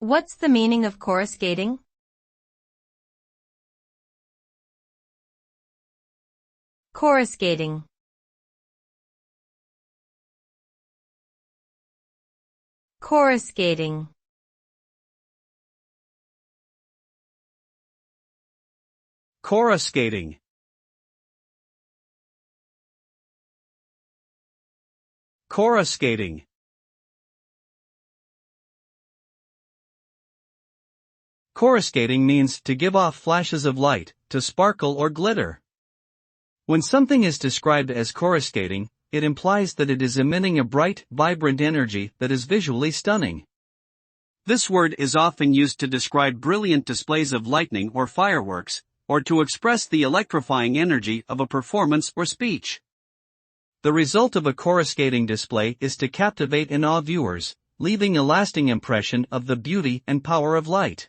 What's the meaning of coruscating? Coruscating. Coruscating. Coruscating. Coruscating. Coruscating means to give off flashes of light, to sparkle or glitter. When something is described as coruscating, it implies that it is emitting a bright, vibrant energy that is visually stunning. This word is often used to describe brilliant displays of lightning or fireworks, or to express the electrifying energy of a performance or speech. The result of a coruscating display is to captivate and awe viewers, leaving a lasting impression of the beauty and power of light.